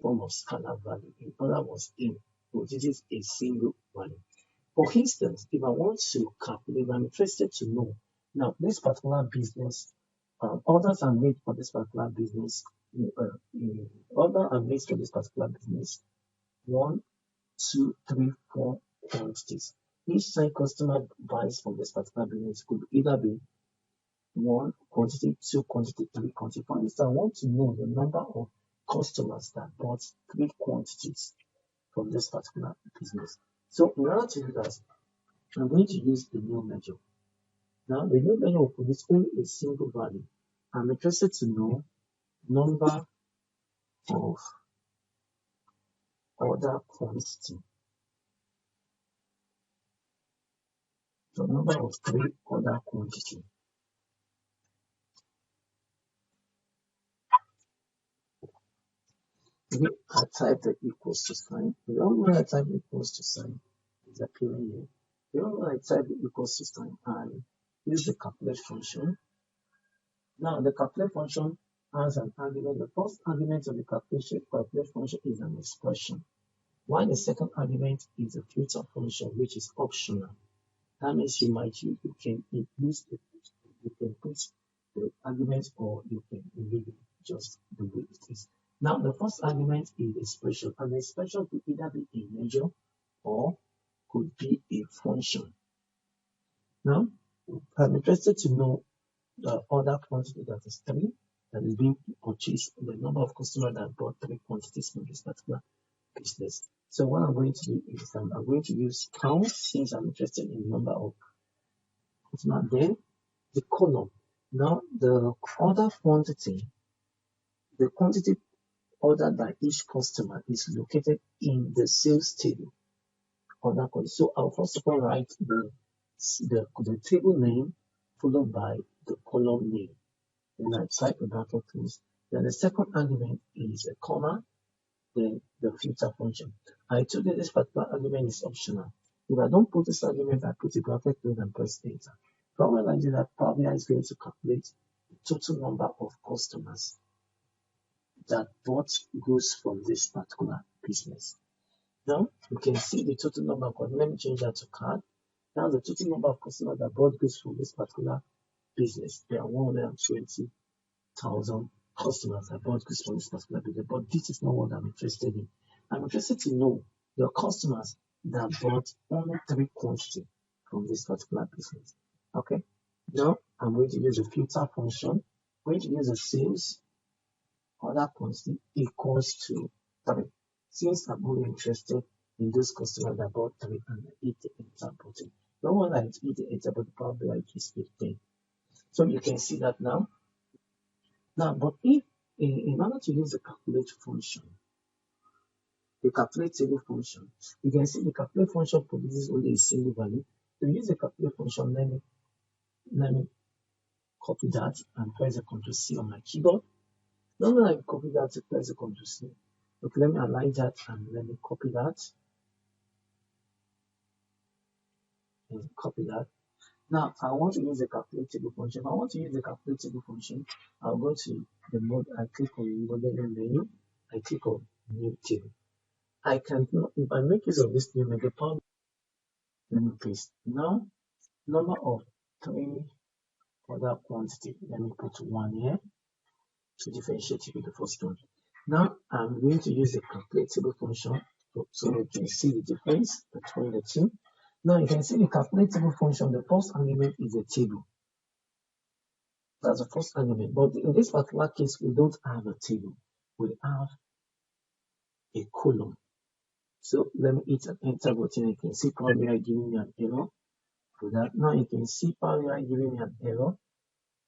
form of scalar value. In other words, it produces a single value. For instance, if I want to calculate, I'm interested to know now this particular business, orders are made for this particular business, order are made for this particular business, 1, 2, 3, 4 quantities. Each time customer buys from this particular business could either be 1 quantity, 2 quantity, 3 quantity. For instance, I want to know the number of customers that bought 3 quantities from this particular business. So in order to do that, I'm going to use the new measure. Now the new measure will produce only a single value. I'm interested to know number of order quantity. The number of 3 order quantity. Maybe I type the equals to sign. The only way I type equals to sign is appearing here. The only way I type the equals to sign, I use the calculate function. Now the calculate function has an argument. The first argument of the calculate function is an expression, while the second argument is a filter function, which is optional. That means you can use it, you can put the argument or you can leave it just the way it is. Now the first argument is expression, and the expression could either be a measure or could be a function. Now I'm interested to know the order quantity, that is 3, that is being purchased, the number of customers that bought 3 quantities from this particular business. So what I'm going to do is I'm going to use count since I'm interested in the number of customers. Then the column. Now the order quantity, the quantity ordered by each customer is located in the sales table. Order quantity. So I'll first of all write the table name followed by the column name. Then I type a bracket close. Then the second argument is a comma, then the filter function. I told you this particular argument is optional. If I don't put this argument, I put a bracket close and press enter. But when I do that, Power BI is going to calculate the total number of customers that bought goods from this particular business. Now you can see the total number of customers. Let me change that to card. Now the total number of customers that bought goods from this particular business, there are 120,000 customers that bought goods from this particular business. But this is not what I'm interested in. I'm interested to know the customers that bought only 3 quantity from this particular business. Okay. Now I'm going to use a filter function. I'm going to use a sales order quantity equals to 3. Since I'm only interested in those customers that bought 3 and I hit the enter button. No one I hit the enter button, Power BI is 15. So you can see that now. Now, but if in order to use the calculate function, the calculate table function, you can see the calculate function produces only a single value. To use the calculate function, let me copy that and press the Ctrl C on my keyboard. Now when I copy that to press the Ctrl C, okay, let me align that and let me copy that. And copy that. Now I want to use the calculate table function. If I want to use the calculate table function, I'll go to the mode, I click on modeling menu, I click on new table. I can, if I make use of this new menu, let me paste. Now, number of 3 order quantity, let me put 1 here to differentiate with the first one. Now, I'm going to use the calculate table function so you can see the difference between the two. Now, you can see the calculate table function, the first argument is a table. That's the first argument. But in this particular case, we don't have a table. We have a column. So let me hit an enter button. You can see Power BI giving me an error for that. Now you can see Power BI giving me an error,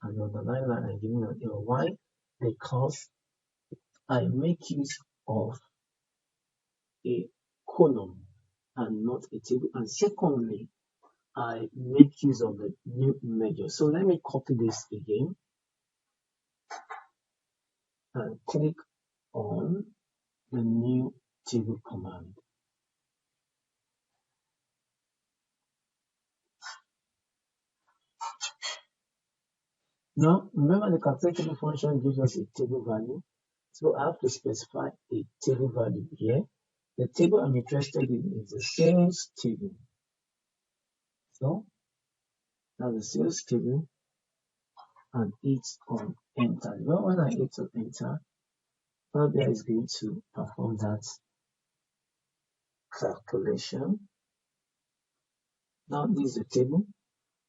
and on the line I'm giving me an error. Why? Because I make use of a column and not a table. And secondly, I make use of the new measure. So let me copy this again and click on the new table command. Now, remember the calculate table function gives us a table value. So I have to specify a table value here. The table I'm interested in is the sales table. So now the sales table and hit on enter. Well, when I hit on enter, Power BI is going to perform that calculation. Now this is the table.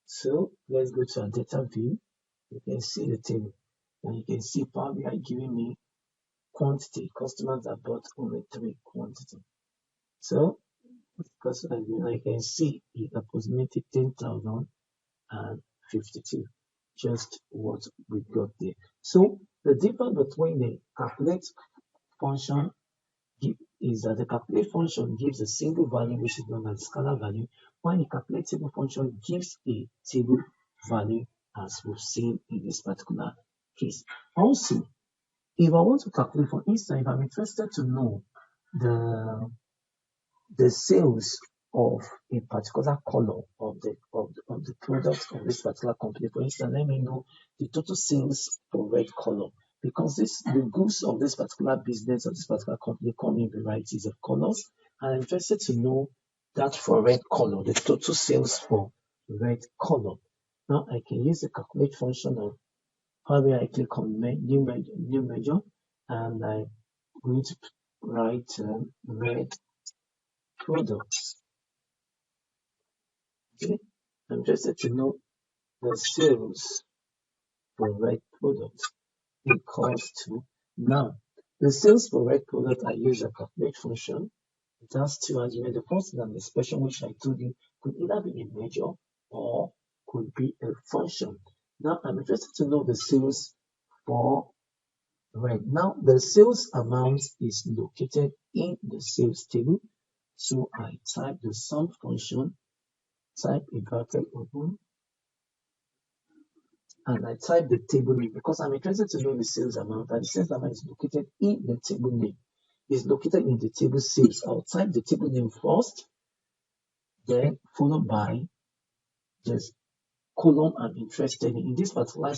So let's go to our data view. You can see the table. And you can see Power BI giving me quantity, customers that bought only 3 quantity. So because I can see it approximately 10,052, just what we got there. So the difference between the calculate function is that the calculate function gives a single value which is known as scalar value, while the calculate table function gives a table value as we've seen in this particular case. Also, if I want to calculate, for instance, if I'm interested to know the sales of a particular color of the product of this particular company. For instance, let me know the total sales for red color, because the goods of this particular business or this particular company come in varieties of colors, and I'm interested to know that for red color, the total sales for red color. Now I can use the calculate function of Power BI. I click on new measure, and I'm going to write red products. Okay, I'm interested to know the sales for red product equals to. Now, the sales for red product, I use a calculate function. It has 2 arguments. The first is an expression which I told you could either be a measure or could be a function. Now, I'm interested to know the sales for red. Now, the sales amount is located in the sales table. So I type the sum function, type a bracket open, and I type the table name because I'm interested to know the sales amount, and the sales amount is located in the table name. It's located in the table sales. I'll type the table name first, then followed by just column I'm interested in. In this particular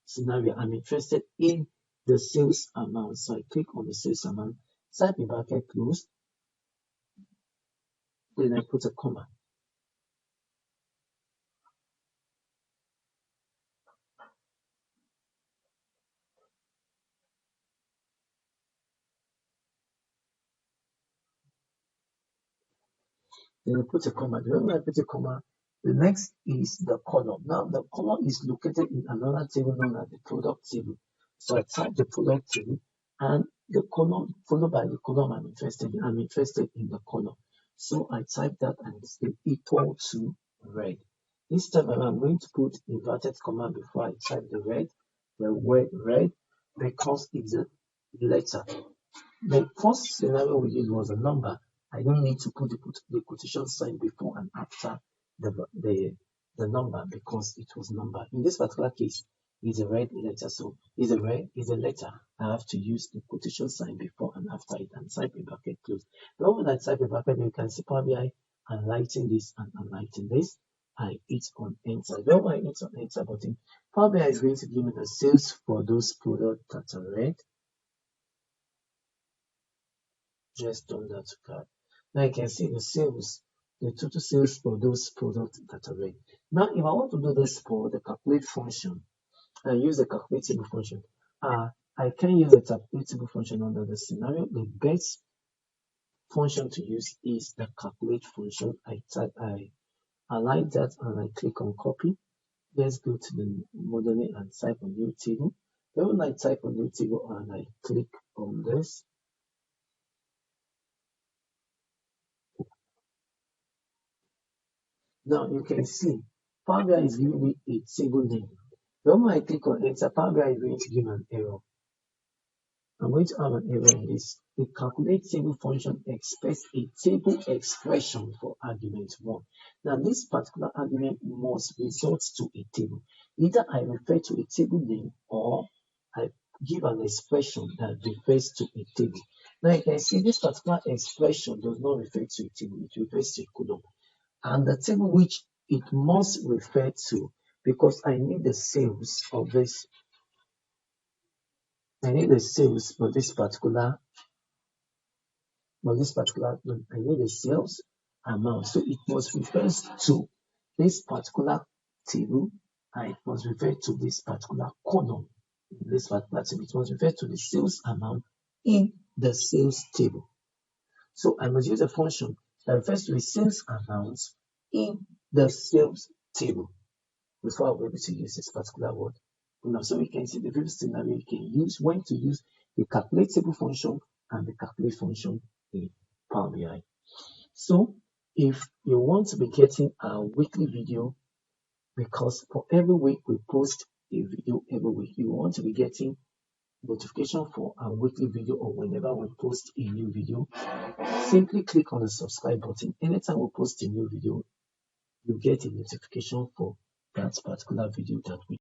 scenario, I'm interested in the sales amount. So I click on the sales amount, type a bracket close, then I put a comma. Then I put a comma. When I put a comma, the next is the column. Now the column is located in another table known as the product table. So I type the product table and the column followed by the column I'm interested in. I'm interested in the column. So I type that and it's equal to red. This time I'm going to put inverted comma before I type the word red, because it's a letter. The first scenario we used was a number. I don't need to put the quotation sign before and after the number because it was number. In this particular case, it's a red letter, so it's a letter. I have to use the quotation sign before and after it and type a bracket close. Now when I type a bracket, you can see Power BI highlighting this and highlighting this. I hit on enter. Then when I hit on enter button, Power BI is going to give me the sales for those products that are red. Just on that card. Now you can see the sales, the total sales for those products that are red. Now, if I want to do this for the calculate function, I use the calculatable function. I can use the calculatable function under the scenario. The best function to use is the calculate function. I like that and I click on copy. Let's go to the modeling and type a new table. Then when I type a new table and I click on this, now you can see Power BI is giving me a table name. Then when I click on enter, Power BI is going to give me an error. I'm going to have an error in this. The calculate table function expects a table expression for argument 1. Now this particular argument must result to a table. Either I refer to a table name or I give an expression that refers to a table. Now you can see this particular expression does not refer to a table, it refers to a column. And the table which it must refer to because I need the sales of this. I need the sales for this particular I need the sales amount. So it must refer to this particular table and it must refer to this particular column. In this particular table, it must refer to the sales amount in the sales table. So I must use a function that refers to the sales amount in the sales table before I'll be able to use this particular word. Now, so we can see the previous scenario you can use when to use the calculate table function and the calculate function in Power BI. So if you want to be getting a weekly video, because for every week we post a video every week, you want to be getting notification for a weekly video or whenever we post a new video, simply click on the subscribe button. Anytime we post a new video, you get a notification for that particular video that we